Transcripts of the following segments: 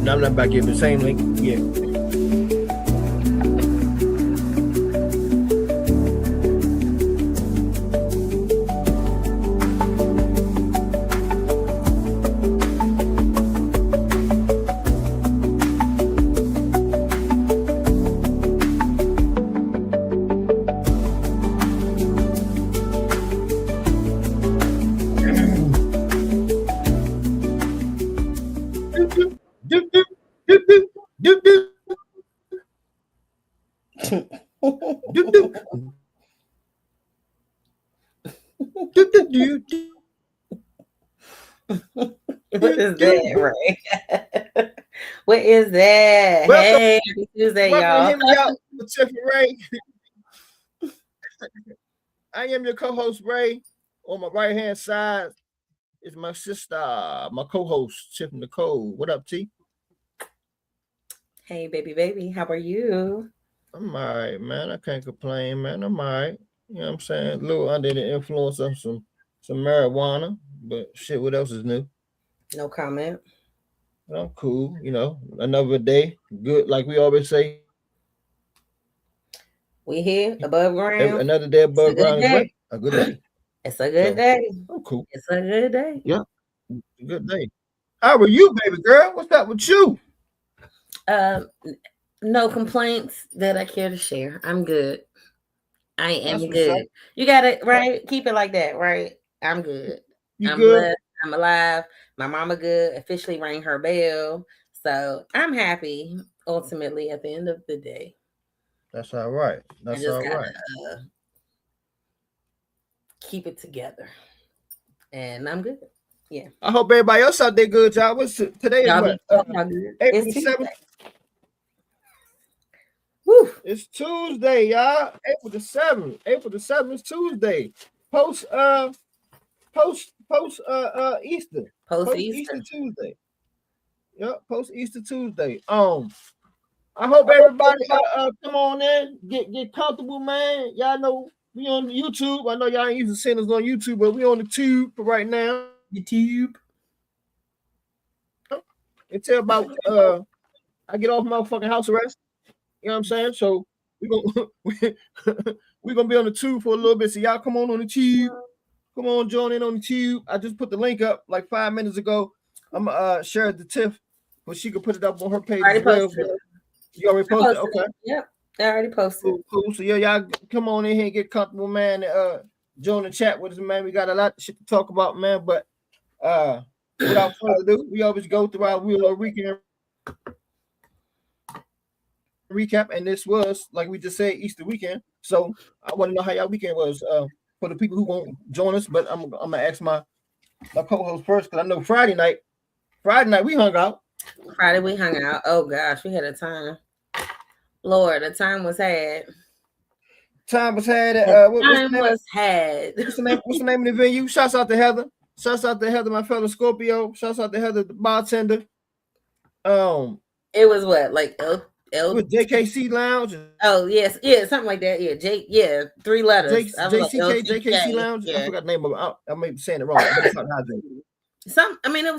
No, I'm not about to give the same link. Yeah. What is that, Ray? What is that? Welcome, Hey, happy Tuesday, welcome to y'all. Hear Me Out with Tiffany Ray. I am your co-host Ray. On my right hand side is my sister, my co-host Tiffany Nicole. What up, T? Hey, baby, how are you? I'm all right, man. I can't complain, man. I'm all right. You know what I'm saying? A little under the influence of some marijuana, but shit, what else is new? No comment. But I'm cool. You know, another day, good. Like we always say, We here above ground. another day It's a above good ground is day. what? A good day. It's a good So day. I'm cool. It's a good day. Yeah, a good day. How are you, baby girl? What's up with you? Um, no complaints that I care to share. I'm good. I That's am what's up. good. You got it right. Keep it like that, right? I'm good. You I'm good? blessed. I'm alive. My mama good. Officially rang her bell. So I'm happy ultimately at the end of the day. That's all right. I That's just all gotta right. keep it together. And I'm good. Yeah. I hope everybody else out there good, y'all. What's today is Y'all what? be y'all good. April It's the Tuesday. 7th. Woo. It's Tuesday, y'all. April the 7th. April the 7th is Tuesday. Post Easter. Post Post Easter. Easter Tuesday. Yep, post Easter Tuesday. I hope everybody come on in, get comfortable, man. Y'all know we on YouTube. I know y'all ain't used to seeing us on YouTube, but we on the tube for right now. YouTube. Until about I get off motherfucking house arrest. You know what I'm saying? So we gonna we gonna be on the tube for a little bit. So y'all come on the tube. Come on, join in on the tube. I just put the link up like 5 minutes ago. I'm share it to Tiff, but she could put it up on her page Already as well. posted it. You already posted? Okay. Yep. I already posted. Cool. So yeah, y'all come on in here and get comfortable, man. Join the chat with us, man. We got a lot of shit to talk about, man. But without further ado, we always go through our little weekend recap, and this was, like we just said, Easter weekend. So I want to know how y'all weekend was. For the people who won't join us, but I'm gonna ask my co-host first because I know Friday night we hung out. Friday we hung out. Oh gosh, we had a time. Lord, the time was had. Time was had. Had. What's the name of the venue? Shouts out to Heather. Shouts out to Heather, my fellow Scorpio. Shouts out to Heather, the bartender. It was what, like with JKC Lounge. Oh yes, something like that. Yeah, 3 letters. JKC Lounge. Yeah. I forgot the name of it. I may be saying it wrong. It was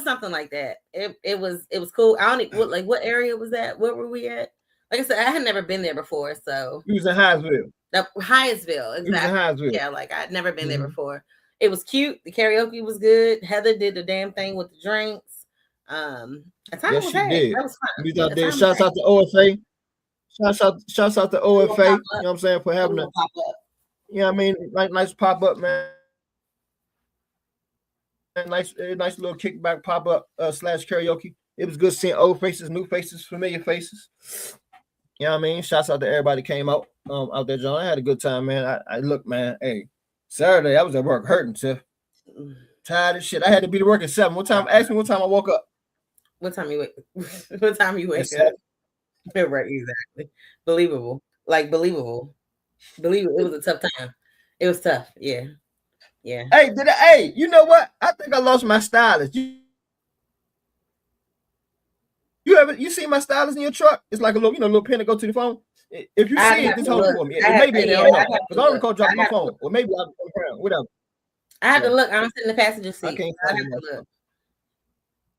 something like that. It was cool. I don't even, what area was that? Where were we at? Like I said, I had never been there before, so it was in Hyattsville. Hyattsville, exactly. It was in Hyattsville. Yeah, like I'd never been there before. It was cute. The karaoke was good. Heather did the damn thing with the drinks. Yes, she did. That was fun. We out there. Shouts out to OFA. Shouts out to OFA. You know what I'm saying, for having a pop up. You know what I mean? Nice pop up, man. Nice little kickback pop up / karaoke. It was good seeing old faces, new faces, familiar faces. You know what I mean? Shouts out to everybody came out there, John. I had a good time, man. I look, man. Hey, Saturday I was at work hurting, Tiff. Tired as shit. I had to be to work at 7. What time? Ask me what time I woke up. What time you wake? What time you wake up? Right, exactly. Believable. Believable. It was a tough time. It was tough. Yeah. Hey, you know what? I think I lost my stylist. You see my stylist in your truck? It's like a little pin to go to the phone. If you see it, just hold it for me. It may be in there. I don't know. Because I don't recall dropping my phone. Or maybe I'm around. Whatever. I have to look. I'm sitting in the passenger seat. I can't I have to look.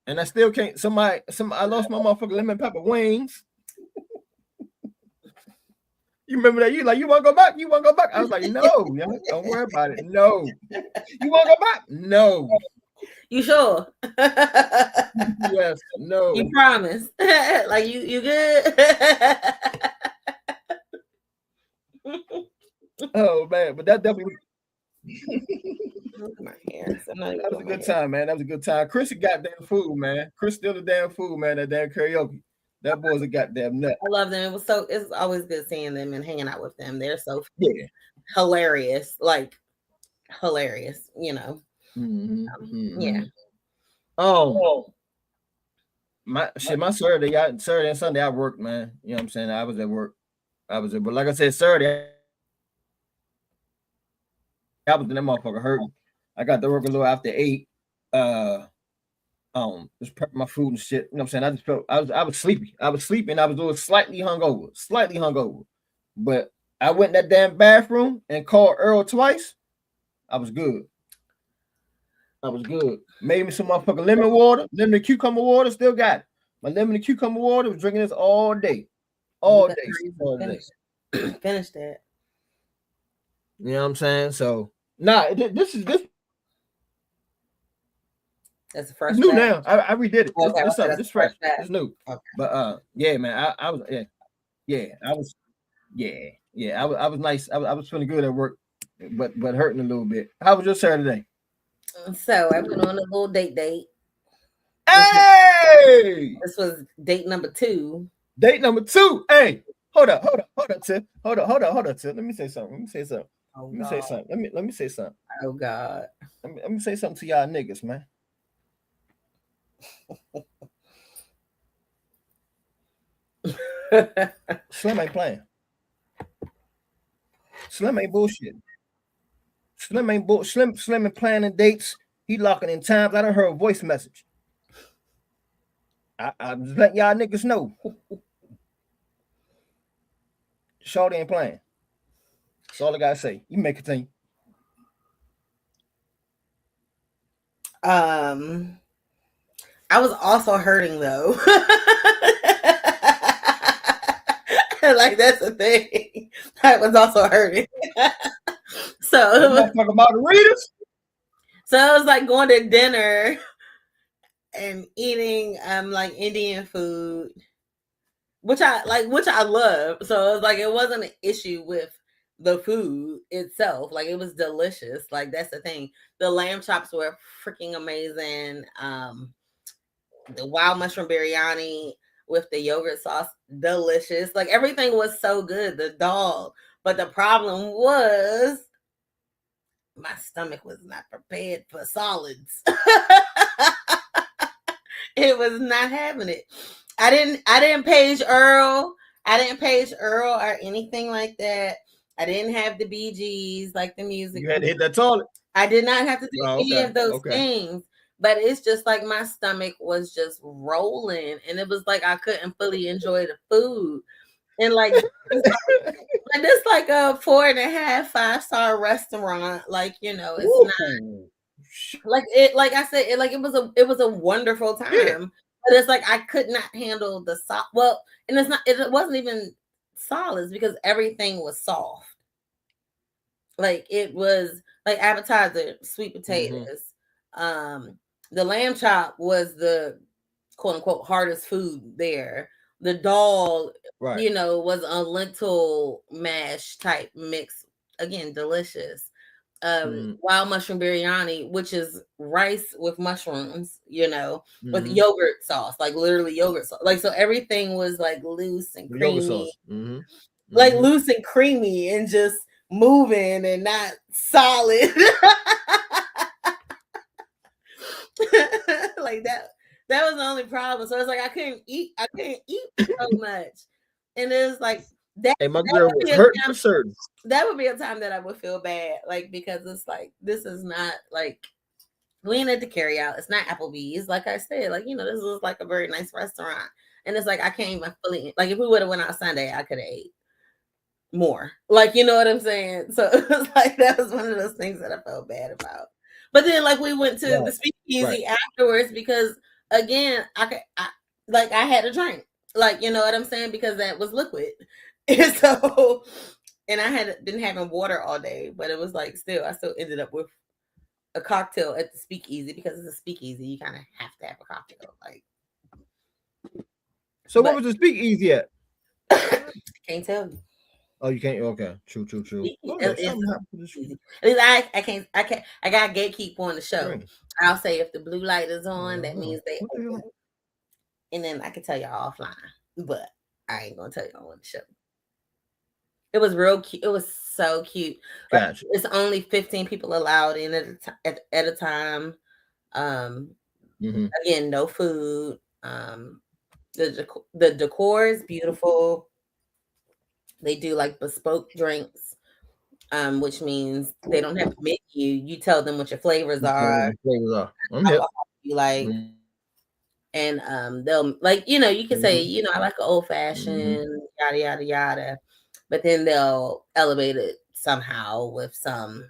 and I still can't. I lost my motherfucking lemon pepper wings. You remember that? You like, you want to go back? You want to go back? I was like, no, yo, don't worry about it. No. You want to go back? No. You sure? Yes. No. You promise? Like you good? Oh man, but that definitely. My hair. That was a good time, man. That was a good time. Chris got damn food, man. Chris still the damn food, man. That damn karaoke. That boy's a goddamn nut. I love them. It's always good seeing them and hanging out with them. They're so hilarious, like hilarious, you know. Yeah. Oh, my Saturday and Sunday I worked, man. You know what I'm saying? I was at work. But like I said, Saturday I was in that motherfucker hurting. I got to work a little after 8. Just prep my food and shit. You know what I'm saying? I just felt I was sleepy. I was sleeping. I was doing slightly hungover. But I went in that damn bathroom and called Earl twice. I was good. Made me some motherfucking lemon and cucumber water. Still got it. My lemon and cucumber water. Was drinking this all day. Finish that. You know what I'm saying? So this. That's the first. New now. I redid it. Okay, It's fresh. It's new. Okay. But yeah, man. I was I was nice. I was feeling good at work, but hurting a little bit. How was your Saturday? So I went on a little date. Hey! This was date number 2. Date number 2. Hey, hold up, Tim. Hold up, Tim. Let me say something. Oh, let me say something. Oh God. Let me say something to y'all niggas, man. Slim ain't playing. Slim ain't bullshit. Slim ain't planning dates. He locking in times. I done heard a voice message. I just let y'all niggas know. Shorty ain't playing. That's all I gotta say. You may continue. I was also hurting though. Like that's the thing. I was also hurting. So talk about the readers. So I was like going to dinner and eating like Indian food, which I love. So it was like it wasn't an issue with the food itself. Like it was delicious. Like that's the thing. The lamb chops were freaking amazing. The wild mushroom biryani with the yogurt sauce, delicious. Like everything was so good. The dal, but the problem was my stomach was not prepared for solids. It was not having it. I didn't page Earl. I didn't page Earl or anything like that. I didn't have the BGs like the music. You had to hit that toilet. I did not have to do any of those things. But it's just like my stomach was just rolling, and it was like I couldn't fully enjoy the food. And like this like a 4.5 5-star restaurant, like you know, it's not like it. Like I said, it was a wonderful time, but it's like I could not handle the soft. Well, and it wasn't even solids because everything was soft. Like it was like appetizer, sweet potatoes. The lamb chop was the quote unquote hardest food there. The dal, you know, was a lentil mash type mix. Again, delicious. Wild mushroom biryani, which is rice with mushrooms, you know, with yogurt sauce, like literally yogurt sauce. Like so everything was like loose and creamy. Like loose and creamy and just moving and not solid. Like that was the only problem. So it's like I couldn't eat so much. And it was like that, hey, my girl was hurting for certain. That would be a time that I would feel bad, like because it's like this is not like we ain't at the carry out. It's not Applebee's, like I said. Like you know, this was like a very nice restaurant, and it's like I can't even fully like if we would have went out Sunday, I could have ate more. Like you know what I'm saying. So it was like that was one of those things that I felt bad about. But then, like, we went to the speakeasy afterwards because again, I had a drink, like, you know what I'm saying, because that was liquid, and so, and I had been having water all day, but it was like I still ended up with a cocktail at the Speakeasy, because it's a Speakeasy. You kind of have to have a cocktail, like. So what was the Speakeasy at? Can't tell you. Oh, you can't. Okay, true. Oh, At least I got gatekeep on the show. Right. I'll say if the blue light is on, that means they open. And then I can tell y'all offline, but I ain't gonna tell y'all on the show. It was real cute. It was so cute. Gotcha. It's only 15 people allowed in at a time. Again, no food. The decor is beautiful. They do like bespoke drinks, which means they don't have to make you. You tell them what your flavors are. You like, and they'll, like, you know, you can say, you know, I like an old fashioned, yada yada yada, but then they'll elevate it somehow with some,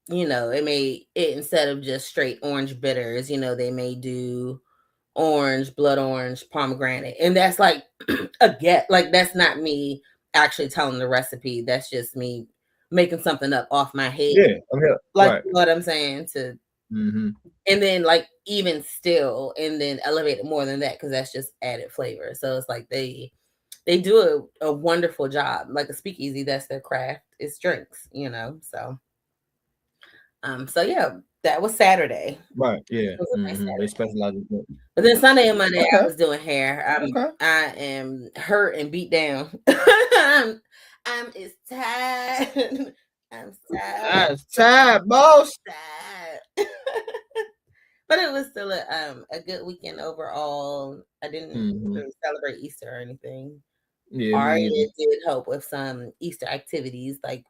you know, it instead of just straight orange bitters, you know, they may do orange, blood orange, pomegranate, and that's like like that's not me actually telling the recipe. That's just me making something up off my head. Yeah, I'm here. Like, right. What I'm saying to, and then like even still, and then elevate it more than that, because that's just added flavor. So it's like they do a wonderful job. Like a Speakeasy, that's their craft. It's drinks, you know. So, so yeah. That was Saturday. Right, yeah. They specialize in it. But then Sunday and Monday, I was doing hair. I am hurt and beat down. I'm tired. I'm tired, boss. Tired. But it was still a good weekend overall. I didn't really celebrate Easter or anything. Yeah, Aria did help with some Easter activities, like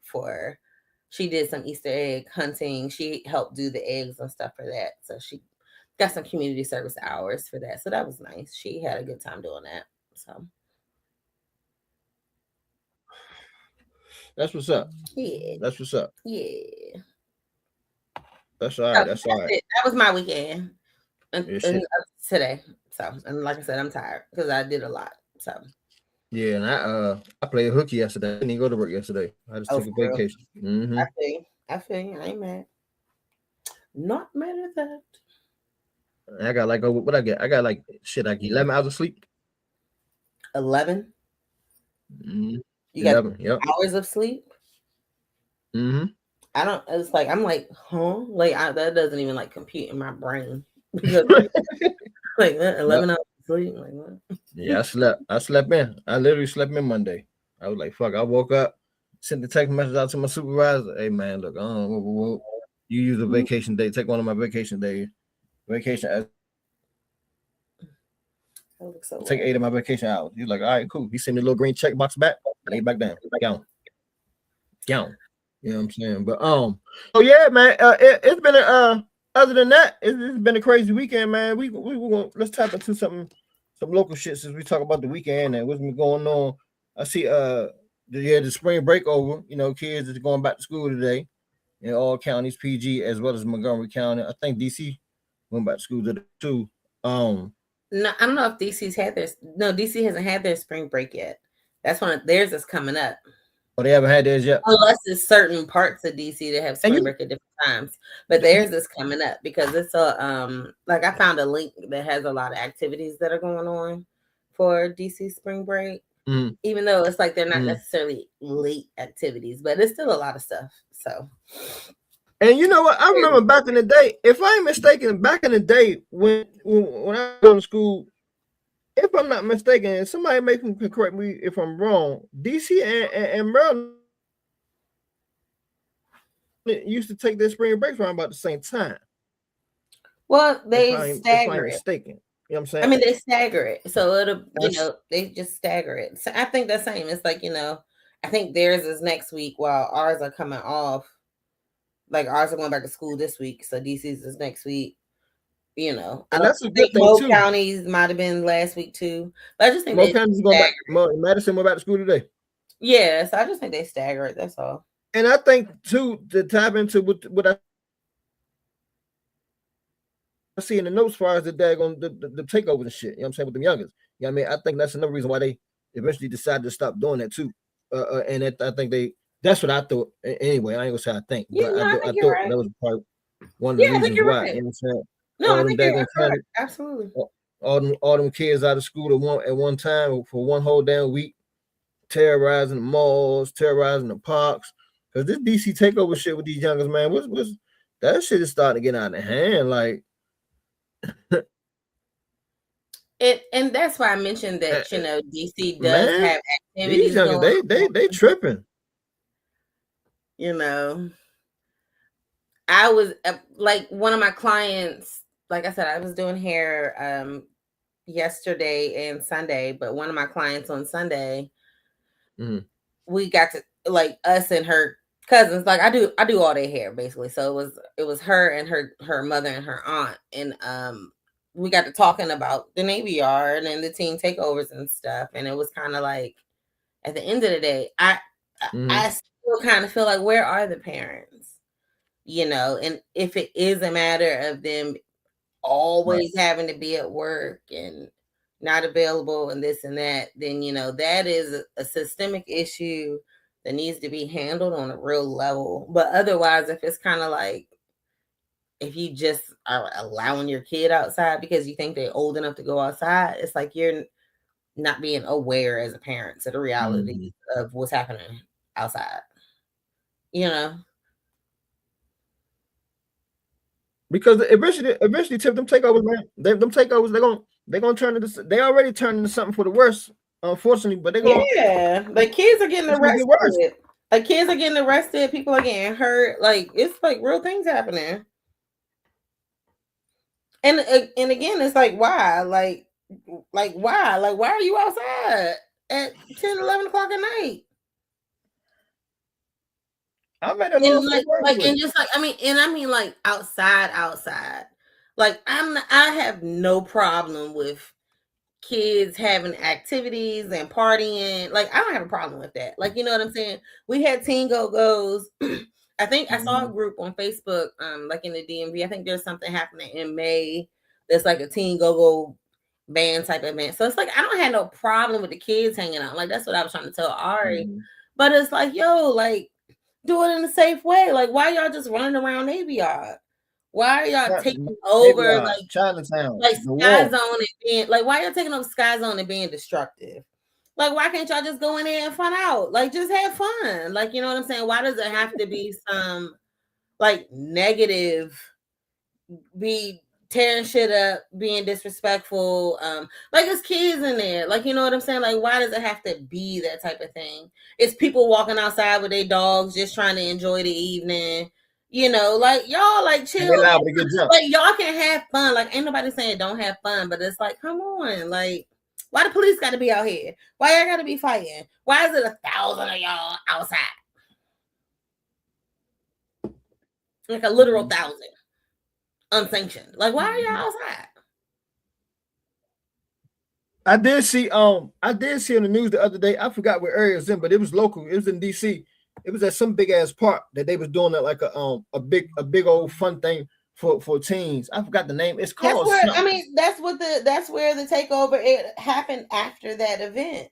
she did some Easter egg hunting. She helped do the eggs and stuff for that. So she got some community service hours for that. So that was nice. She had a good time doing that. So that's what's up. Yeah. That's what's up. Yeah. That's all right. That's all right. That was my weekend and today. So, and like I said, I'm tired because I did a lot. So. Yeah, and I played hooky yesterday. I didn't even go to work yesterday. I just took a vacation. I feel you. I ain't mad. Not mad at that. I got like what I get? I got like I get 11 hours of sleep. 11. You 11, got hours of sleep. I don't. It's like I'm like, huh? Like that doesn't even like compute in my brain. Like 11 hours of sleep. Like what? Yeah, I slept in. I literally slept in Monday. I was like, fuck. I woke up, sent the text message out to my supervisor. Hey man, look, you use a vacation day. Take one of my vacation days. Take 8 of my vacation hours. He's like, all right, cool. He sent me a little green check box back. Lay back down. Gone. You know what I'm saying? But oh yeah, man. It's been other than that, it's been a crazy weekend, man. We let's tap into some local shit since we talk about the weekend and what's been going on. I see the spring break over. You know, kids is going back to school today in all counties, PG as well as Montgomery County. I think DC went back to school today too. No, I don't know if DC's had theirs. No, DC hasn't had their spring break yet. That's one of theirs is coming up. Oh, they haven't had theirs yet? Unless it's certain parts of DC that have spring break at different times. But theirs is coming up because it's like I found a link that has a lot of activities that are going on for DC spring break. Even though it's like they're not necessarily late activities, but it's still a lot of stuff. So, and you know what? I remember back in the day, if I ain't mistaken, back in the day when I was going to school, if I'm not mistaken, somebody can correct me if I'm wrong. DC and Maryland used to take their spring breaks around about the same time. Well, they stagger it. Mistaken. You know what I'm saying? I mean, they stagger it. So it'll, they just stagger it. So I think the same. It's like, I think theirs is next week while ours are coming off. Like ours are going back to school this week. So DC's is next week. And that's a good thing most too. Counties might have been last week too. But I just think most counties going back. Madison went back to school today. Yeah, so I just think they stagger it. That's all. And I think too to tap into what I see in the notes as far as the daggone the takeovers and shit. You know what I'm saying, with them youngers. You know what I mean? I think that's another reason why they eventually decided to stop doing that too. And I think that's what I thought. Anyway, I ain't gonna say I think, but I thought right. that was probably one of the reasons why. Right. You know what I'm saying? No, I think you're right. Absolutely. All them kids out of school at one time for one whole damn week, terrorizing the malls, terrorizing the parks. Because this DC takeover shit with these youngers, man, was that shit is starting to get out of hand. Like, and that's why I mentioned that DC does have activities. These youngers, they tripping. I was like one of my clients. Like I said, I was doing hair yesterday and Sunday, but one of my clients on Sunday, we got to like us and her cousins. Like I do all their hair basically. So it was her and her mother and her aunt, and we got to talking about the Navy Yard and the team takeovers and stuff. And it was kind of like at the end of the day, I still kind of feel like, where are the parents? And if it is a matter of them always having to be at work and not available and this and that, then that is a systemic issue that needs to be handled on a real level. But otherwise, if it's kind of like, if you just are allowing your kid outside because you think they're old enough to go outside, it's like you're not being aware as a parent to the reality of what's happening outside. Because eventually, Tip, them takeovers, man, them takeovers, they're gonna turn into. They already turned into something for the worse, unfortunately. But they're gonna, the kids are getting arrested. Like kids are getting arrested, people are getting hurt. Like it's like real things happening. And again, it's like why? Like why? Like why are you outside at 10, 11 o'clock at night? I made a little and just like I mean like outside. Like I have no problem with kids having activities and partying. Like I don't have a problem with that. Like you know what I'm saying? We had Teen Go-Go's. I think I saw a group on Facebook, like in the DMV. I think there's something happening in May. There's like a Teen Go-Go band type event. So it's like I don't have no problem with the kids hanging out. Like that's what I was trying to tell Ari. But it's like, yo, like do it in a safe way. Like, why y'all just running around Navy Yard? Why are y'all taking over like Chinatown, like Sky Zone and being like? Why y'all taking over Sky Zone and being destructive? Like, why can't y'all just go in there and fun out? Like, just have fun. Like, you know what I'm saying? Why does it have to be some like negative? Be tearing shit up, being disrespectful. Like it's kids in there. Like, you know what I'm saying? Like, why does it have to be that type of thing? It's people walking outside with their dogs just trying to enjoy the evening. Like y'all like chill. Like y'all can have fun. Like ain't nobody saying don't have fun, but it's like, come on, like why the police got to be out here? Why y'all got to be fighting? Why is it 1,000 of y'all outside? Like a literal 1,000. Unsanctioned. Like, why are y'all outside? I did see on the news the other day. I forgot where area it's in, but it was local. It was in DC. It was at some big ass park that they was doing it like a big old fun thing for teens. I forgot the name. It's called. That's where the takeover it happened after that event.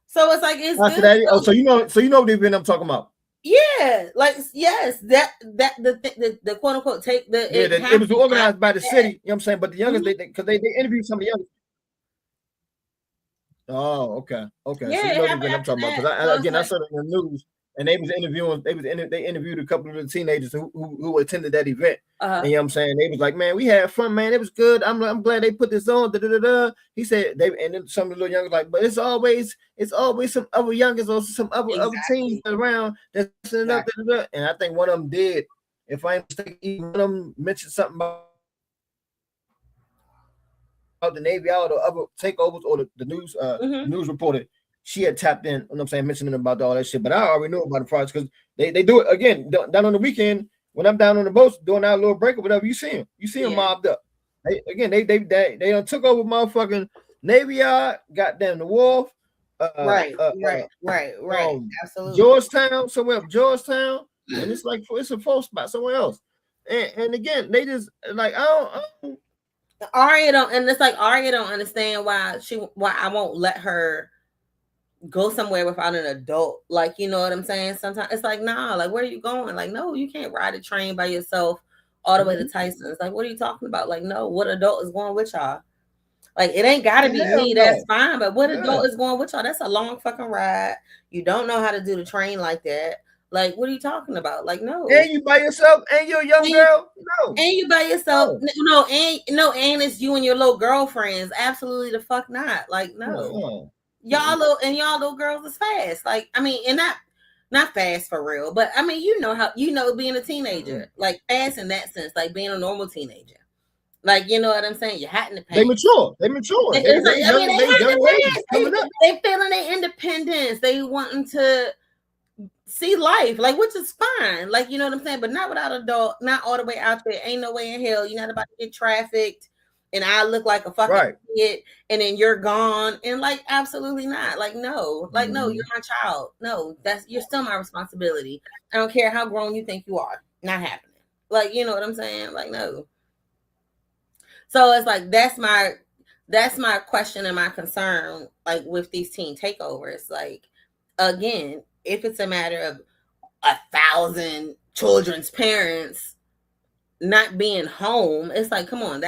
So it's like it's after that. Oh, so you know the event I'm talking about. Yeah, like yes, the quote unquote take the it was organized by the city. You know what I'm saying? But the youngest because they interviewed some of the youngest. Oh, okay. Yeah, so you know the event I'm talking about because I saw it in the news and they was interviewing. They interviewed a couple of the teenagers who attended that event. And you know what I'm saying? They was like, man, we had fun, man. It was good. I'm glad they put this on. He said and then some of the little youngers like, but it's always some other youngers or some other teens around that's up. And I think one of them did. If I'm mistaken, one of them mentioned something about the Navy Yard or other takeovers or the news news reporter. She had tapped in, you know what I'm saying, mentioning about all that shit. But I already knew about the project because they do it again down on the weekend when I'm down on the boats doing our little break or whatever. You see them mobbed up. They took over motherfucking Navy Yard, goddamn the wharf. Right. Absolutely. Georgetown, somewhere up Georgetown, and it's a full spot somewhere else. And again, they just like I don't Aria don't, and it's like Aria don't understand why I won't let her go somewhere without an adult. Like, you know what I'm saying? Sometimes it's like, nah, like, where are you going? Like, no, you can't ride a train by yourself all the way to Tyson's. Like, what are you talking about? Like, no, what adult is going with y'all? Like, it ain't gotta be me, that's fine. But what adult is going with y'all? That's a long fucking ride. You don't know how to do the train like that. Like, what are you talking about? Like, no. And you by yourself, and you're a young girl? No. And you by yourself? No, and it's you and your little girlfriends. Absolutely the fuck not. Like, no. Y'all little girls is fast. Like, I mean, and not fast for real, but I mean, you know being a teenager, like fast in that sense, like being a normal teenager. Like, you know what I'm saying? You're hot in the pants. They mature. They feeling their independence. They wanting to see life, like, which is fine. Like, you know what I'm saying? But not without a dog, not all the way out there. Ain't no way in hell you're not about to get trafficked and I look like a fucking kid and then you're gone. And like, absolutely not. Like, no, no, you're my child. No, you're still my responsibility. I don't care how grown you think you are. Not happening. Like, you know what I'm saying? Like, no. So it's like, that's my question and my concern, like, with these teen takeovers. Like, again, if it's a matter of 1,000 children's parents not being home, it's like, come on,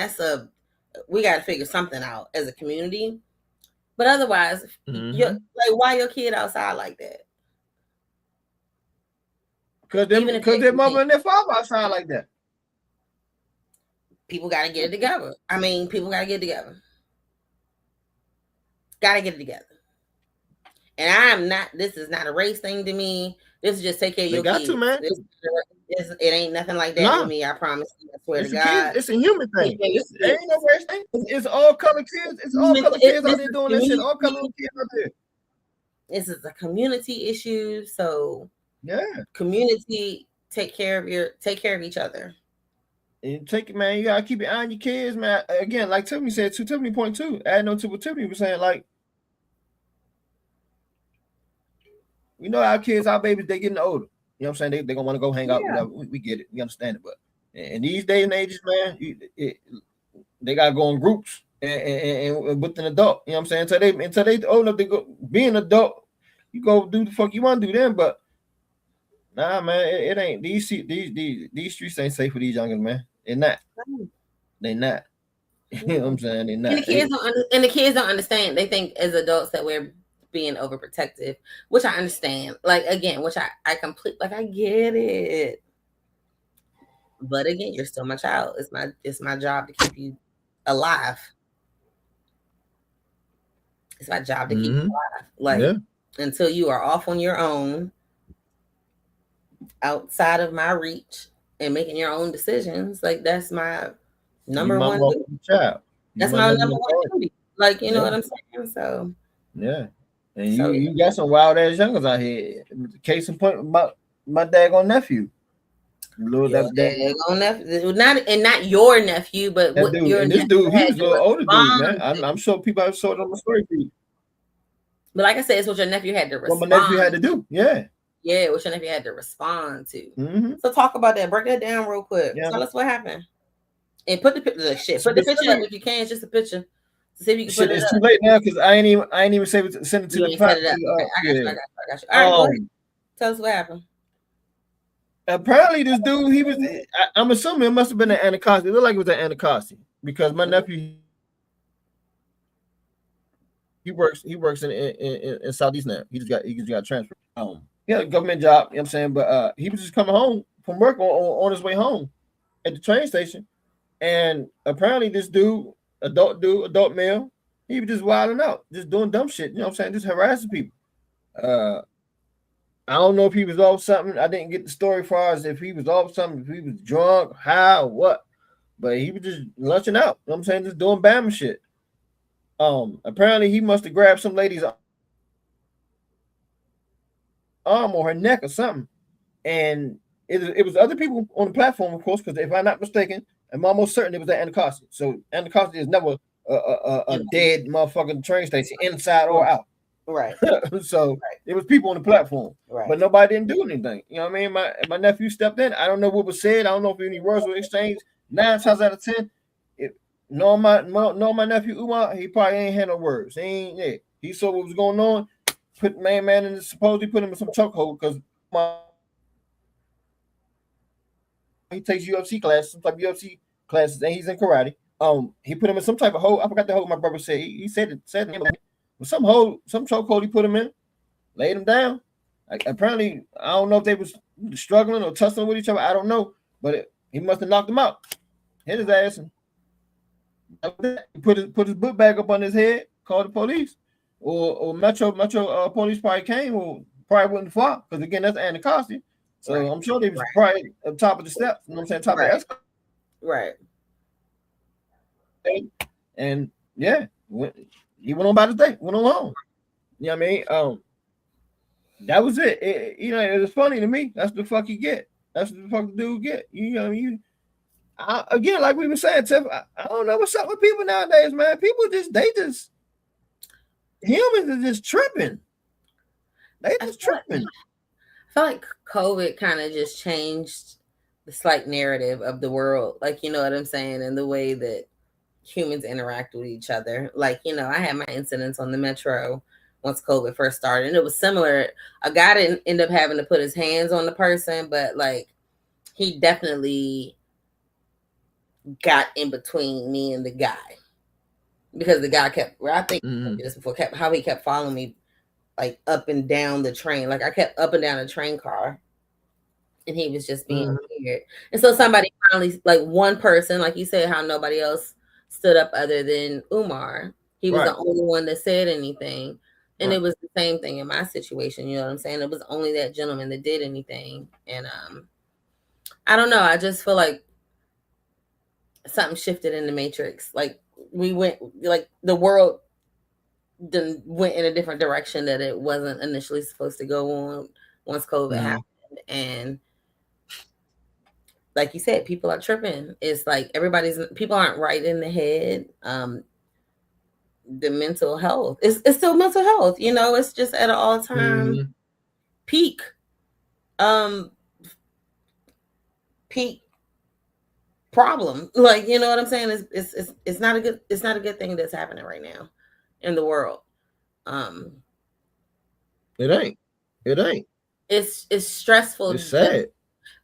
we got to figure something out as a community. But otherwise, you're like, why your kid outside like that? Because their mother and their father outside like that. People got to get it together. I mean, people got to get it together. Got to get it together. And this is not a race thing to me. This is just take care of your kids. To, man. It ain't nothing like that with me. I promise you. I swear to God. It's a human thing. It ain't no race thing. It's all color kids. It's all color kids out there doing this shit. All color kids out there. This is a community issue. So yeah, community, take care of each other. And man, you gotta keep an eye on your kids, man. Again, like Tiffany said, Tiffany point 2, adding on to what Tiffany was saying, like, we know our kids, our babies, they getting older. You know what I'm saying? They're gonna want to go hang out. Whatever. We get it. We understand it. But in these days and ages, man, they gotta go in groups and with an adult. You know what I'm saying? Until they old enough to go be an adult, you go do the fuck you want to do then. But nah, man, it ain't. These streets ain't safe for these youngins, man. They're not. They're not. You know what I'm saying? They're not. And the kids don't understand. They think as adults that we're being overprotective, which I understand. Like, again, which I completely, like, I get it. But again, you're still my child. It's my job to keep you alive. It's my job to keep you alive. Like, until you are off on your own, outside of my reach, and making your own decisions. Like, that's my number one duty. That's my number one duty. Like, you know what I'm saying? So yeah. And you got some wild ass youngers out here. Case in point about my daggone nephew. Daggone nephew. Not your nephew, but what dude, your and this dude, he was a little older dude, man. I'm sure people have sold on the story for you. But like I said, it's what your nephew had to respond. What my nephew had to do, yeah. Yeah, what your nephew had to respond to. So talk about that. Break that down real quick. Yeah. Tell us what happened. And put the picture up if you can. It's just a picture. To see if you can put it up. It's too late now because I ain't even send it to the I got you. All right, go ahead. Tell us what happened. Apparently, this dude, I'm assuming it must have been an Anacostia. It looked like it was an Anacostia because my nephew, he works in Southeast now. He just got transferred. He had a government job, you know what I'm saying? But he was just coming home from work on his way home at the train station. And apparently this dude, adult male, he was just wilding out, just doing dumb shit, you know what I'm saying? Just harassing people. I don't know if he was off something. I didn't get the story as far as if he was off something, if he was drunk, how, what. But he was just lunching out, you know what I'm saying? Just doing Bama shit. Apparently he must have grabbed some lady's arm or her neck or something. And it was other people on the platform, of course, because if I'm not mistaken, I'm almost certain it was at Anacostia. So Anacostia is never a dead motherfucking train station, inside or out. Right. So it was people on the platform, but nobody didn't do anything. You know what I mean? My nephew stepped in. I don't know what was said. I don't know if any words were exchanged. 9 times out of 10, knowing my nephew Umar, he probably ain't had no words. He saw what was going on. Put man in supposedly put him in some chokehold because he takes UFC classes, some type of UFC classes, and he's in karate. He put him in some type of hold. I forgot the hold my brother said. He said some chokehold he put him in, laid him down. Apparently, I don't know if they was struggling or tussling with each other. I don't know, but he must have knocked him out, hit his ass, and he put his book bag up on his head, called the police, or Metro police probably came or probably wouldn't fly because again that's Anacostia. So right. I'm sure they was probably up top of the steps. You know what I'm saying? Top of the escalator. Right. And yeah, he went on by the day, went along. You know what I mean? That was it. It was funny to me. That's the fuck he get. That's what the fuck the dude get. You know what I mean? Again, like we were saying, Tiff, I don't know what's up with people nowadays, man. People humans are just tripping. They just tripping. I feel like COVID kind of just changed the slight narrative of the world. Like, you know what I'm saying? And the way that humans interact with each other. Like, I had my incidents on the metro once COVID first started, and it was similar. A guy didn't end up having to put his hands on the person, but like he definitely got in between me and the guy because the guy kept, I think this before, how he kept following me like up and down the train. Like I kept up and down the train car and he was just being weird. And so somebody finally, like one person, like you said, how nobody else stood up other than Umar. He was the only one that said anything. And it was the same thing in my situation. You know what I'm saying? It was only that gentleman that did anything. And I don't know. I just feel like something shifted in the matrix. Like we went, like the world went in a different direction that it wasn't initially supposed to go on once COVID happened. And like you said, people are tripping. It's like people aren't right in the head. The mental health, it's still mental health. It's just at an all-time peak. Peak problem. Like, you know what I'm saying? It's not a good thing that's happening right now in the world. It ain't. It's stressful. It's sad.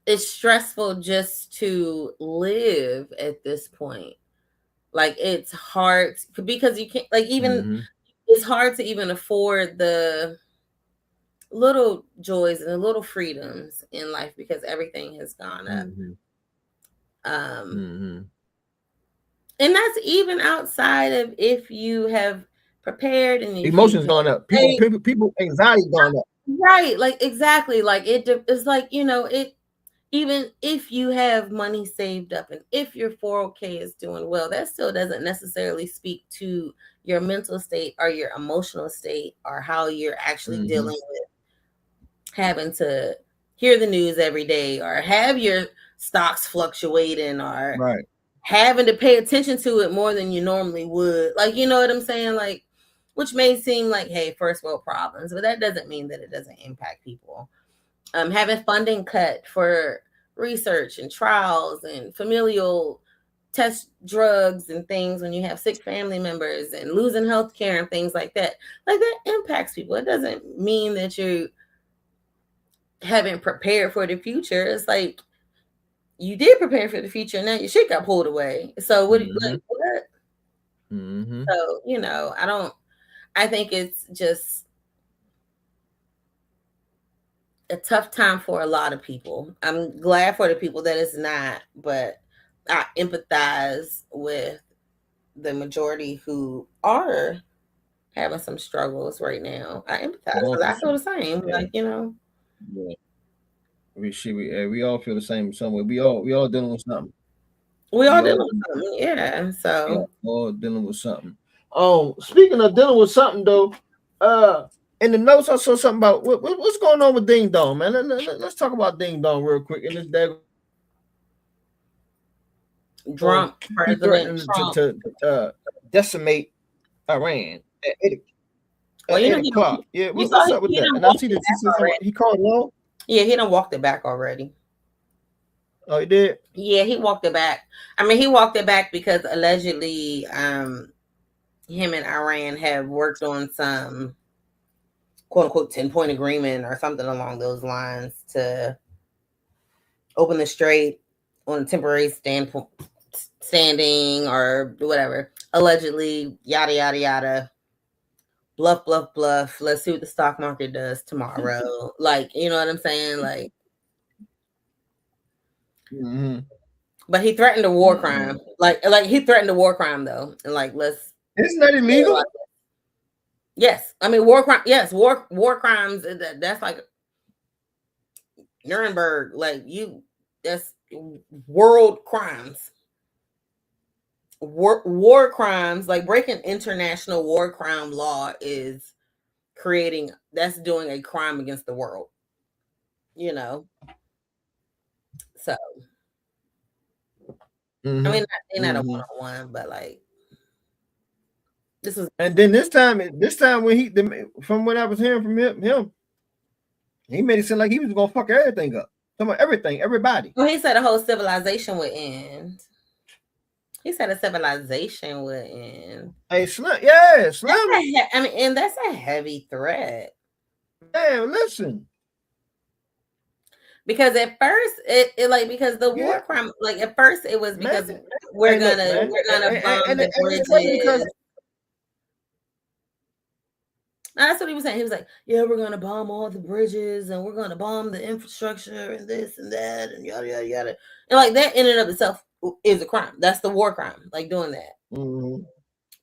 It's stressful just to live at this point. Like it's hard because you can't, like, even it's hard to even afford the little joys and the little freedoms in life because everything has gone up. And that's even outside of if you have prepared and emotions gone up. People anxiety gone up. Right. Like exactly. Like it's like, even if you have money saved up and if your 401k is doing well, that still doesn't necessarily speak to your mental state or your emotional state or how you're actually dealing with having to hear the news every day or have your stocks fluctuating or having to pay attention to it more than you normally would. Like, you know what I'm saying? Like, which may seem like, hey, first world problems, but that doesn't mean that it doesn't impact people. Having funding cut for research and trials and familial test drugs and things when you have sick family members and losing health care and things like that. Like that impacts people. It doesn't mean that you haven't prepared for the future. It's like you did prepare for the future and now your shit got pulled away. So what? Like, what? So, I think it's just a tough time for a lot of people. I'm glad for the people that it's not, but I empathize with the majority who are having some struggles right now. I empathize because I feel the same. Like, we all feel the same somewhere. We all dealing with something. We all dealing with something, yeah. So all dealing with something. Speaking of dealing with something though, in the notes I saw something about what's going on with Ding Dong, man. Let's talk about Ding Dong real quick. In this day, Trump president to decimate Iran at 8 o'clock. Yeah, what's up with that? And I see that he called it long. Yeah, he done walked it back already. Oh, he did? Yeah, he walked it back. I mean, he walked it back because allegedly him and Iran have worked on some quote unquote 10-point agreement or something along those lines to open the strait on a temporary standing or whatever. Allegedly, yada yada yada. Bluff, bluff, bluff. Let's see what the stock market does tomorrow. Like, you know what I'm saying? Like, but he threatened a war crime. Like he threatened a war crime though. And like, let's. Isn't that illegal? Yes, I mean war crime. Yes, war crimes. That's like Nuremberg. Like that's world crimes. War crimes, like breaking international war crime law, is that's doing a crime against the world. You know, so I mean, not a one-on-one, but like this is. And then this time when from what I was hearing from him, he made it seem like he was gonna fuck everything up. Everything, everybody. Well, he said a whole civilization would end. He said a civilization would end. Hey, Slim, yeah, Slim. I mean, and that's a heavy threat. Man, listen. Because at first because the war crime, like at first it was because we're gonna bomb the bridges. That's what he was saying. He was like, yeah, we're gonna bomb all the bridges and we're gonna bomb the infrastructure and this and that and yada yada yada. And like that in and of itself is a crime. That's the war crime, like doing that. Mm-hmm.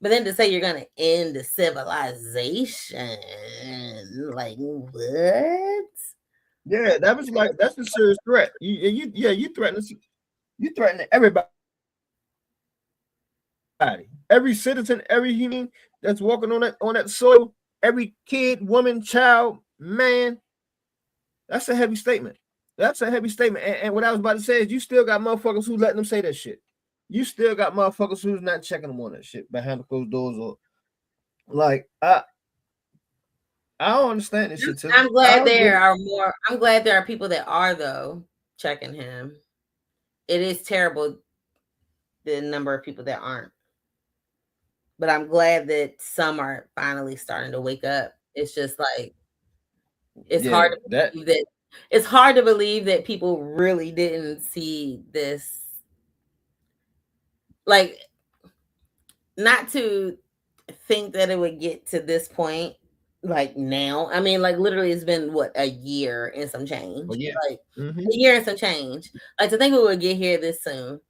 But then to say you're gonna end the civilization, like what? Yeah, that's a serious threat. You threaten everybody. Every citizen, every human that's walking on that soil, every kid, woman, child, man. That's a heavy statement. That's a heavy statement. And what I was about to say is you still got motherfuckers who letting them say that shit. You still got motherfuckers who's not checking them on that shit behind the closed doors or like I don't understand this shit. I'm glad there are people that are though checking him. It is terrible the number of people that aren't. But I'm glad that some are finally starting to wake up. It's just like hard to believe that it's hard to believe that people really didn't see this. Like, not to think that it would get to this point, like now. I mean, like literally, it's been what, a year and some change. Well, yeah. Like a year and some change. Like to think we would get here this soon.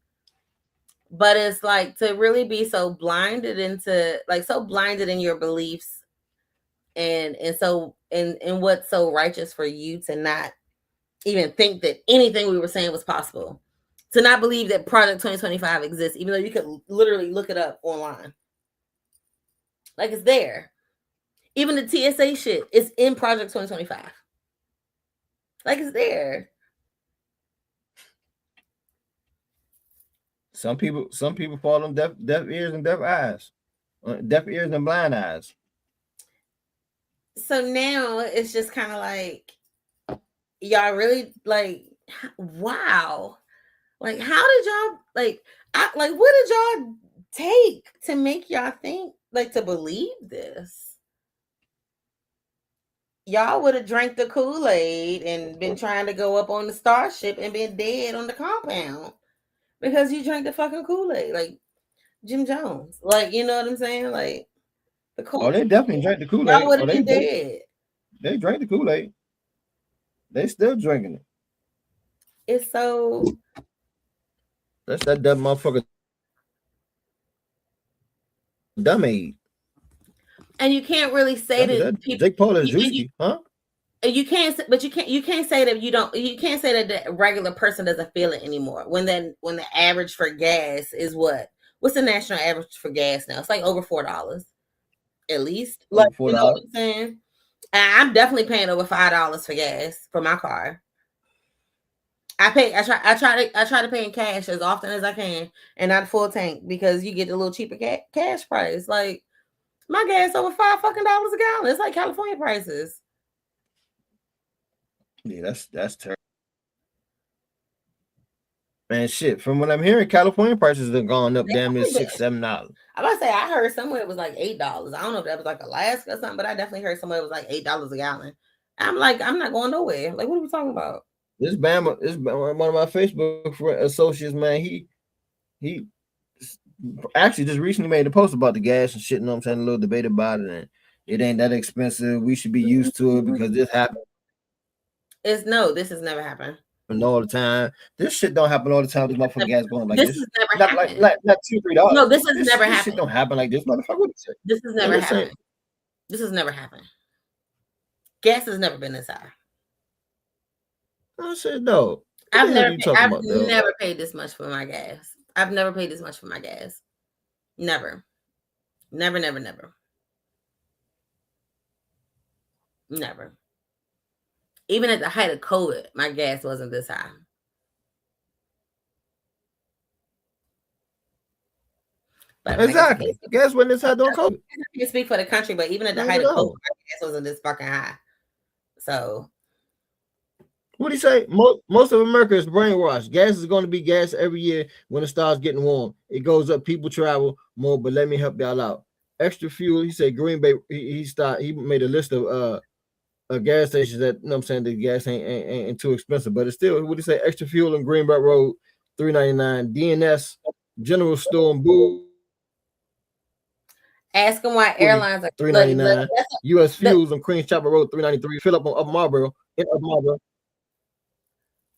But it's like to really be so blinded in your beliefs and so and what's so righteous for you to not even think that anything we were saying was possible. To not believe that Project 2025 exists, even though you could literally look it up online. Like it's there. Even the TSA shit is in Project 2025. Like it's there. Some people fall on deaf ears and deaf eyes. Deaf ears and blind eyes. So now it's just kind of like y'all really like, wow. Like how did y'all what did y'all take to make y'all think, like, to believe this? Y'all would have drank the Kool-Aid and been trying to go up on the Starship and been dead on the compound because you drank the fucking Kool-Aid, like Jim Jones. Like, you know what I'm saying? Like the Kool-Aid. Oh, they definitely drank the Kool-Aid. Y'all would have been dead. They drank the Kool-Aid. They still drinking it. It's so. That's that dumb motherfucker. Dumb-aid. And you can't really say that people, Jake Paul is juicy, huh? You can't say that you can't say that the regular person doesn't feel it anymore. When the average for gas is what's the national average for gas now? It's like over $4 at least. Like, you know what I'm saying? I'm definitely paying over $5 for gas for my car. I try to pay in cash as often as I can and not full tank because you get a little cheaper cash price. Like my gas over $5 a gallon. It's like California prices. Yeah, that's terrible. Man, shit. From what I'm hearing, California prices have gone up damn near $6-7. I'm about to say I heard somewhere it was like $8. I don't know if that was like Alaska or something, but I definitely heard somewhere it was like $8 a gallon. I'm like, I'm not going nowhere. Like, what are we talking about? This Bama, one of my Facebook associates, man. He actually just recently made a post about the gas and shit. You know what I'm saying? A little debate about it, and it ain't that expensive. We should be used to it because this happened. This has never happened. All the time. This shit don't happen all the time. This motherfucking gas going like this. This has never happened. Like $2-3. No, this has never happened. This shit don't happen like this, motherfucker. This has never happened. This has never happened. Gas has never been this high. I said no. I've never paid this much for my gas. I've never paid this much for my gas. Never. Never. Even at the height of COVID, my gas wasn't this high. But exactly. Gas wasn't this high during COVID. I can't speak for the country, but even at the height of COVID, my gas wasn't this fucking high. So. What do you say? Most of America is brainwashed. Gas is going to be gas every year when it starts getting warm. It goes up. People travel more, but let me help y'all out. Extra fuel. He said Green Bay. He made a list of gas stations that, you know what I'm saying, the gas ain't too expensive, but it's still, what do you say, extra fuel in Greenbelt Road, $3.99, DNS, General Store and Boo. Ask them why airlines are $3.99. U.S. Fuels on Queens Chapel Road, $3.93. Fill up on Upper Marlboro.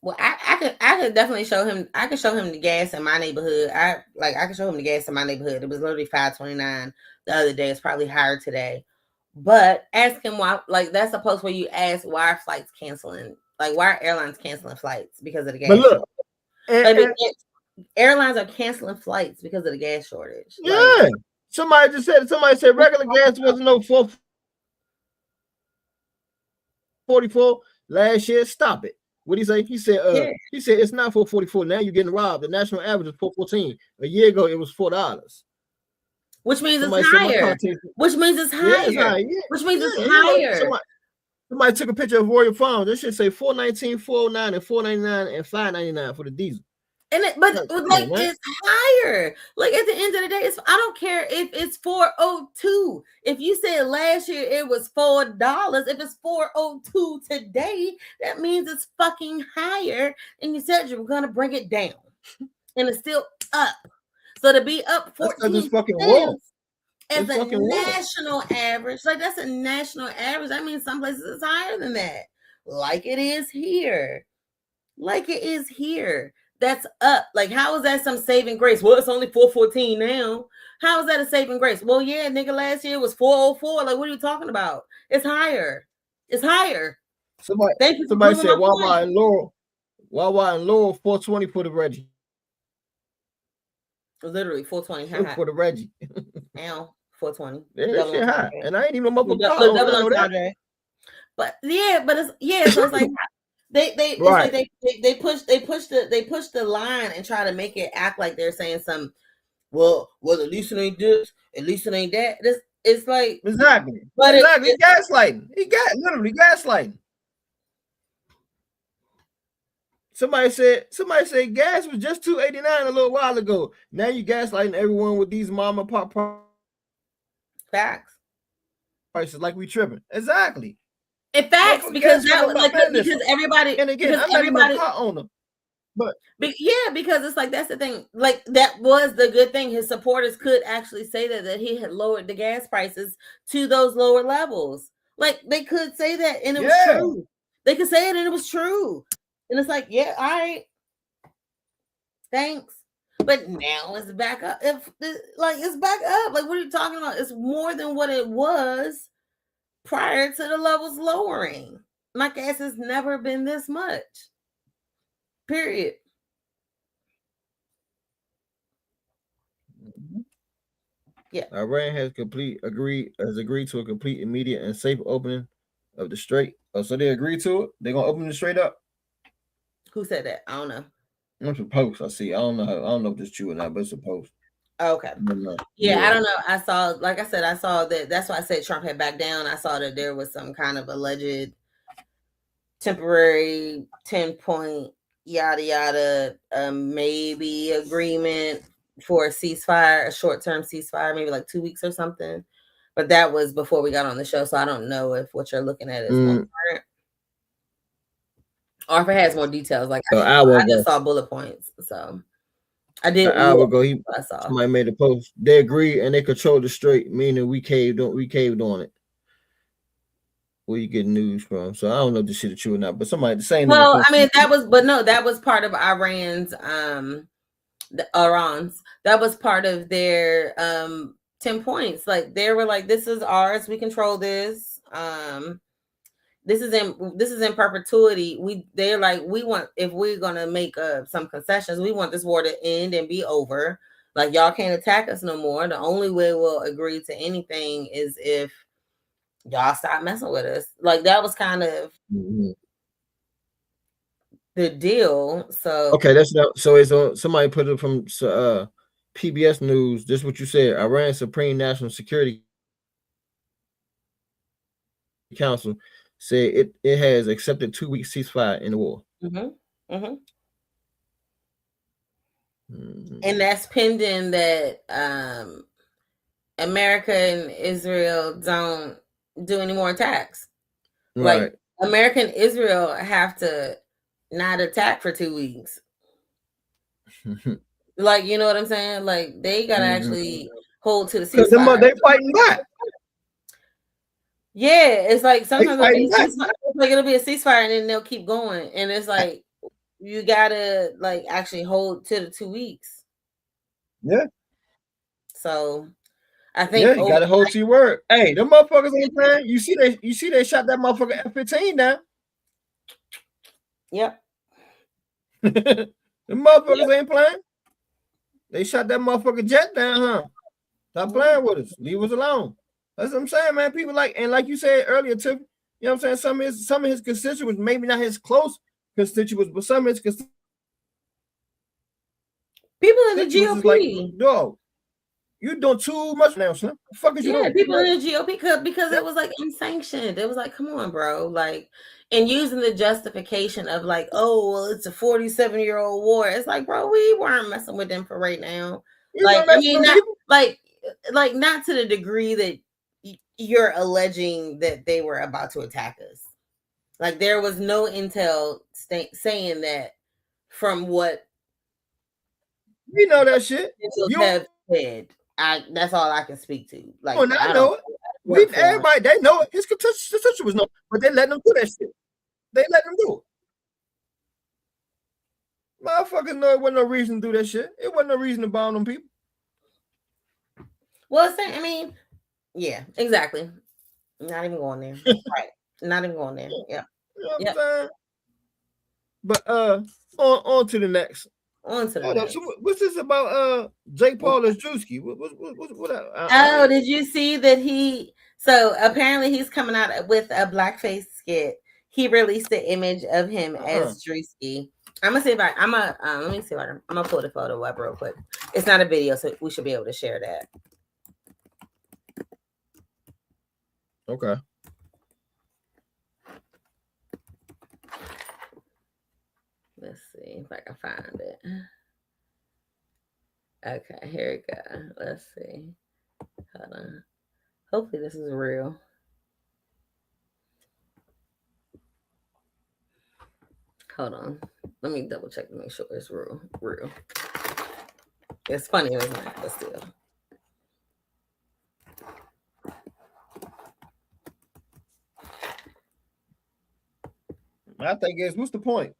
Well, I could definitely show him. I could show him the gas in my neighborhood. I could show him the gas in my neighborhood. It was literally $5.29 the other day. It's probably higher today. But ask him why. Like, that's a post where you ask why are flights canceling? Like, why are airlines canceling flights because of the gas? But look, airlines are canceling flights because of the gas shortage. Yeah, like, somebody said regular gas wasn't no $4.44 last year. Stop it. What did he say? He said, He said it's not $4.44. Now you're getting robbed. The national average is $4.14. A year ago, it was $4. Which means it's higher. Which means it's higher. Which means it's higher. Somebody took a picture of Royal Farms. This should say $4.19, $4.09, and $4.99 and $5.99 for the diesel. And it's higher. Like, at the end of the day, I don't care if it's $4.02. If you said last year it was $4, if it's $4.02 today, that means it's fucking higher. And you said you were gonna bring it down, and it's still up. So to be up 14 cents as a national average, like that's a national average. That means some places it's higher than that. Like it is here. That's up. Like, how is that some saving grace? Well, it's only $4.14 now. How is that a saving grace? Well, yeah, nigga, last year was $4.04. Like, what are you talking about? It's higher. Somebody said Wawa and Laurel $4.20 for the Reggie. Literally $4.20 for the Reggie. Now $4.20. That shit high, and I ain't even double on. But so it's like they push the line and try to make it act like they're saying something. Well, at least it ain't this, at least it ain't that. It's like exactly, but exactly gaslighting. He got literally gaslighting. Somebody said gas was just $2.89 a little while ago. Now you gaslighting everyone with these mom and pop facts prices like we tripping. Exactly. In facts, because everybody, and again, I'm not even a car owner. But because it's like, that's the thing. Like, that was the good thing. His supporters could actually say that he had lowered the gas prices to those lower levels. Like, they could say that, and it was true. They could say it, and it was true. And it's like, yeah, all right, thanks. But now it's back up. It's back up. Like, what are you talking about? It's more than what it was prior to the levels lowering. My gas has never been this much. Period. Yeah. Iran has agreed to a complete, immediate, and safe opening of the Strait. Oh, so they agreed to it? They're gonna open the Strait up? Who said that? I don't know. It's a post. I see. I don't know if it's true or not, but it's a post. Okay. I don't know. I saw that. That's why I said Trump had backed down. I saw that there was some kind of alleged temporary 10-point yada yada, maybe agreement for a ceasefire, a short-term ceasefire, maybe like 2 weeks or something. But that was before we got on the show, so I don't know if what you're looking at is more current or if it has more details. Like I just saw bullet points, so I did. An hour ago, somebody made a post. They agree and they control the strait, meaning we caved on it. Where you get news from? So I don't know if this shit is true or not, but somebody saying. Well, I mean that was part of Iran's that was part of their 10 points. Like they were like, this is ours, we control this. This is in perpetuity. They're like, we want, if we're gonna make some concessions, we want this war to end and be over. Like y'all can't attack us no more. The only way we'll agree to anything is if y'all stop messing with us. Like that was kind of the deal. So okay, that's not so. It's on. Somebody put it from PBS News. This is what you said. Iran Supreme National Security Council said it has accepted 2-week ceasefire in the war. And that's pending that America and Israel don't do any more attacks. Right. Like America and Israel have to not attack for 2 weeks. Like, you know what I'm saying? Like they gotta actually hold to the ceasefire. They fighting back. Yeah, it's like sometimes it'll be a ceasefire and then they'll keep going, and it's like you gotta like actually hold to the 2 weeks. Yeah. So I think you gotta hold to your word. Hey, them motherfuckers ain't playing. You see they shot that motherfucker F-15 down. Yep. The motherfuckers ain't playing. They shot that motherfucker jet down, huh? Stop playing with us. Leave us alone. That's what I'm saying, man. People like you said earlier, Tiff, you know what I'm saying? Some of his constituents, maybe not his close constituents, but some of his constituents. People in the GOP. Like, dog, you're doing too much now, son. The fuck is you doing? People in the GOP because it was like unsanctioned. It was like, come on, bro. Like, and using the justification of like, oh, well, it's a 47-year-old war. It's like, bro, we weren't messing with them for right now. Like, I mean, not to the degree that you're alleging that they were about to attack us. Like there was no intel saying that from what you know that shit. You have said. That's all I can speak to. Like, I know it. Everybody they know it. His constitution was no, but they let them do that shit. They let them do it. Motherfuckers know it wasn't no reason to do that shit. It wasn't no reason to bomb them people. Well, I mean, yeah, exactly. Not even going there. Right. Not even going there. Yeah. You know what I'm saying? But on to the next. So what's this about Jake Paul as Drewski? What did you see that so apparently he's coming out with a blackface skit. He released the image of him as Drewski. I'm gonna see if I'm gonna pull the photo up real quick. It's not a video, so we should be able to share that. Okay. Let's see if I can find it. Okay, here we go. Let's see. Hold on. Hopefully this is real. Hold on. Let me double check to make sure it's real. It's funny, isn't it? But still. My thing is, what's the point?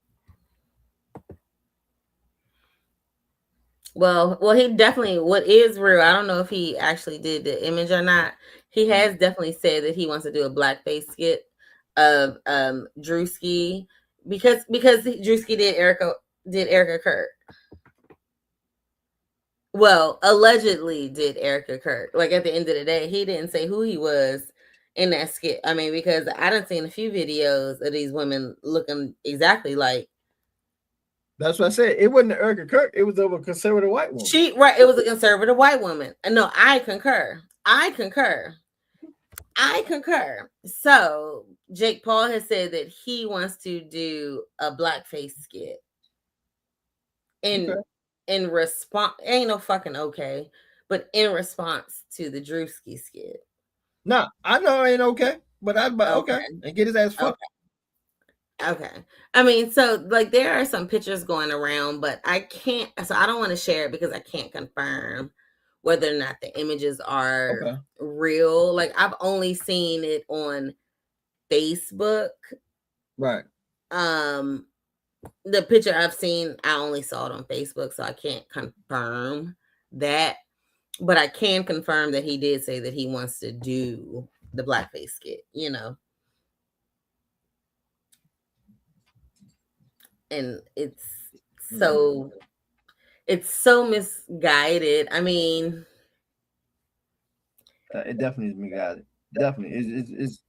Well, he definitely, what is real, I don't know if he actually did the image or not. He has definitely said that he wants to do a blackface skit of Drewski because Drewski did Erica Kirk. Well, allegedly did Erica Kirk. Like at the end of the day, he didn't say who he was in that skit. I mean, because I done seen a few videos of these women looking exactly like. That's what I said. It wasn't Erica Kirk. It was of a conservative white woman. It was a conservative white woman. No, I concur. So Jake Paul has said that he wants to do a blackface skit in response, ain't no fucking okay, but in response to the Drewski skit. No, I know it ain't okay, but okay, and get his ass fucked. Okay. I mean, so like there are some pictures going around, but I can't, so I don't want to share it because I can't confirm whether or not the images are real. Like I've only seen it on Facebook. Right. The picture I've seen, I only saw it on Facebook, so I can't confirm that. But I can confirm that he did say that he wants to do the blackface skit, you know. And it's so misguided. I mean, it definitely is misguided. Definitely, it's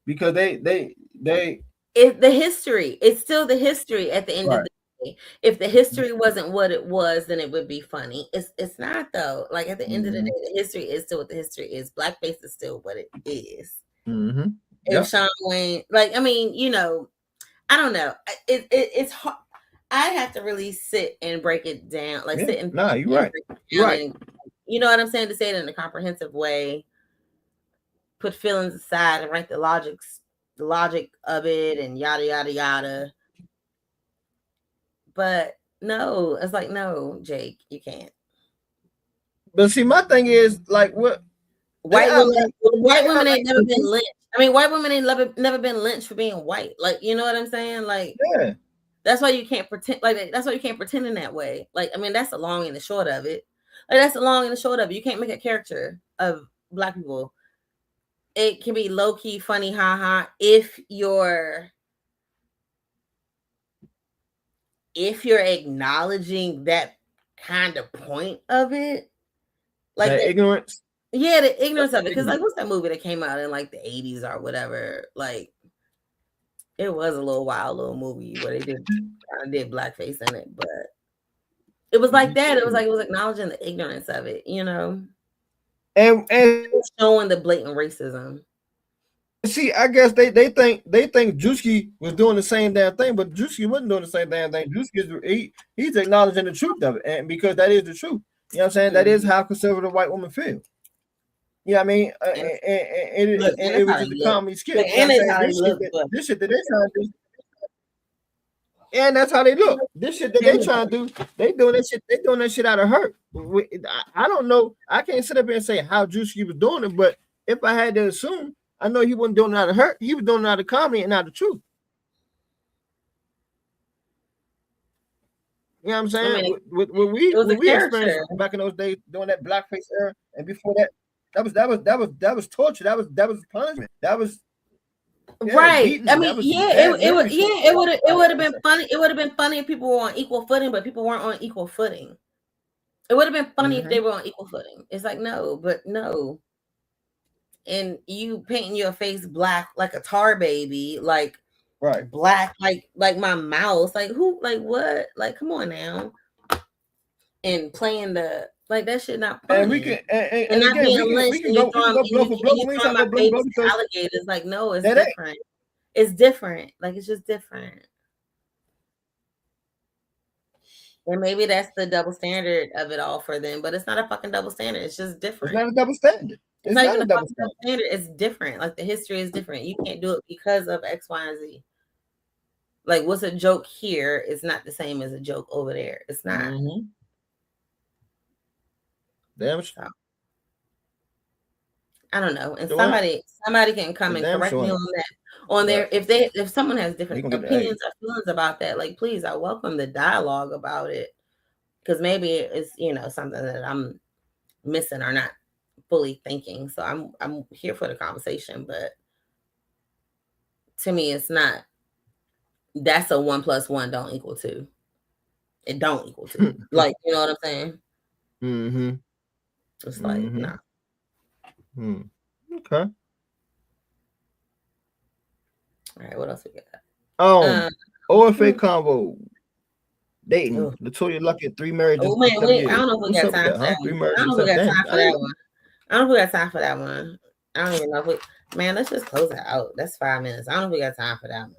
because they the history. It's still the history at the end of the day. If the history wasn't what it was, then it would be funny. It's not though. Like at the end of the day, the history is still what the history is. Blackface is still what it is. Mm-hmm. If Shawn Wayne, like, I mean, you know, I don't know. It's hard. I have to really sit and break it down. Like sit and you're right. You're right. And, you know what I'm saying? To say it in a comprehensive way, put feelings aside and write the logic of it and yada yada yada. But no, it's like no, Jake, you can't. But see, my thing is like what white women ain't never been lynched. I mean, white women ain't never been lynched for being white. Like, you know what I'm saying? Like, yeah. That's why you can't pretend like that's why you can't pretend in that way. Like, I mean, that's the long and the short of it. Like, that's the long and the short of it. You can't make a character of Black people. It can be low key, funny, haha. If you're acknowledging that kind of point of it, like the ignorance. Yeah, the ignorance of it. Because like, what's that movie that came out in like the 80s or whatever? Like, it was a little movie where they did blackface in it, but it was like that. It was acknowledging the ignorance of it, you know, and showing the blatant racism. See, I guess they think Drewski was doing the same damn thing, but Drewski wasn't doing the same damn thing. Drewski he's acknowledging the truth of it, and because that is the truth. You know what I'm saying? That is how conservative white women feel. You know what I mean? It was just a comedy skit. This shit that they trying to do. And that's how they look. This shit that they trying to do, they doing that shit out of hurt. I don't know. I can't sit up here and say how Drewski was doing it, but if I had to assume, I know he wasn't doing it out of hurt. He was doing it out of comedy and out of truth. You know what I'm saying? I mean, when we experienced back in those days doing that blackface era, and before that, that was torture. That was punishment. That was right. I mean, it would have been funny. It would have been funny if people were on equal footing, but people weren't on equal footing. It would have been funny if they were on equal footing. It's like no. And you painting your face black like a tar baby, like black like my mouse, like who, like what, like come on now, and playing the like that shit not funny. And we can and not again, being lynched. We can go blow for blow. We ain't blow alligators. Like no, it's different. It's different. Like it's just different. And maybe that's the double standard of it all for them, but it's not a fucking double standard. It's just different. It's not a double standard. It's not even a double standard. It's different. Like the history is different. You can't do it because of X, Y, and Z. Like what's a joke here is not the same as a joke over there. It's not. Mm-hmm. Damn sure. I don't know. And somebody can come and correct me on that. On there, if someone has different opinions or feelings about that, like please, I welcome the dialogue about it. Because maybe it's something that I'm missing or not fully thinking. So I'm here for the conversation, but to me it's not. That's a 1 + 1 don't equal 2. It don't equal 2. Like, you know what I'm saying? Mm-hmm. It's like nah. Okay. All right, what else we got? OFA combo. Dating. Latoya Luckett, 3 marriages. Oh, wait. I don't know if we got time for that one. I don't know if we got time for that one. I don't know if we got time for that one. I don't even know if we... Man, let's just close it out. That's 5 minutes. I don't know if we got time for that one.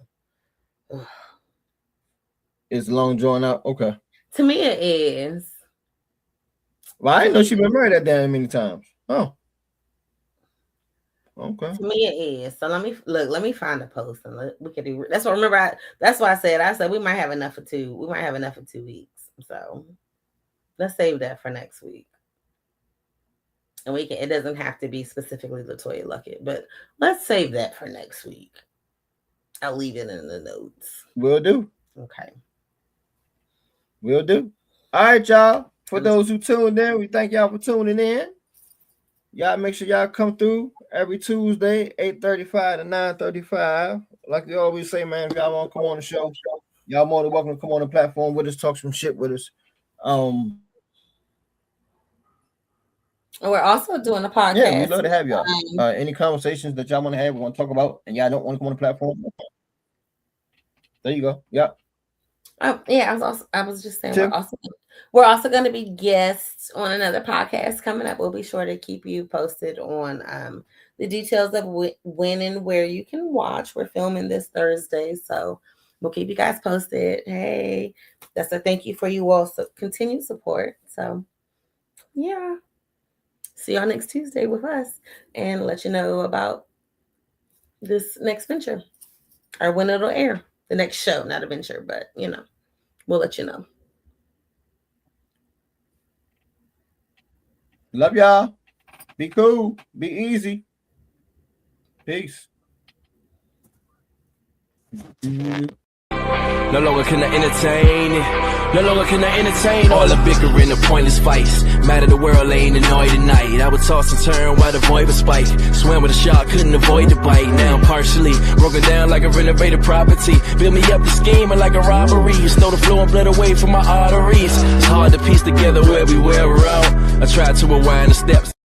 It's long drawn out. Okay. Tamia is. Well, I didn't know she been married that damn many times. Oh. Okay. Tamia is. So let me find a post and we can do. That's what remember. That's why I said we might have enough for 2. We might have enough for 2 weeks. So let's save that for next week. And we can. It doesn't have to be specifically LaToya Luckett, but let's save that for next week. I'll leave it in the notes. Will do. Okay. Will do. All right, y'all. For those who tuned in, we thank y'all for tuning in. Y'all make sure y'all come through every Tuesday, 8:35 to 9:35. Like we always say, man, if y'all want to come on the show, y'all more than welcome to come on the platform with us, talk some shit with us. We're also doing a podcast. Yeah, we'd love to have y'all. Any conversations that y'all want to have, we want to talk about, and y'all don't want to come on the platform, there you go. Yep. Yeah, I was just saying we're also going to be guests on another podcast coming up. We'll be sure to keep you posted on the details of when and where you can watch. We're filming this Thursday, so we'll keep you guys posted. Hey, that's a thank you for you all continued support. So yeah, see y'all next Tuesday with us and let you know about this next venture or when it'll air. The next show, not a venture, but we'll let you know. Love y'all. Be cool. Be easy. Peace. No longer can I entertain. No longer can I entertain all the bickering and pointless fights. Mad at the world, laying annoyed at night. I would toss and turn while the void was spike. Swam with a shark, couldn't avoid the bite. Now I'm partially broken down like a renovated property. Build me up the scheme like a robbery. Stole the flow and blood away from my arteries. It's hard to piece together where we were out. I tried to rewind the steps.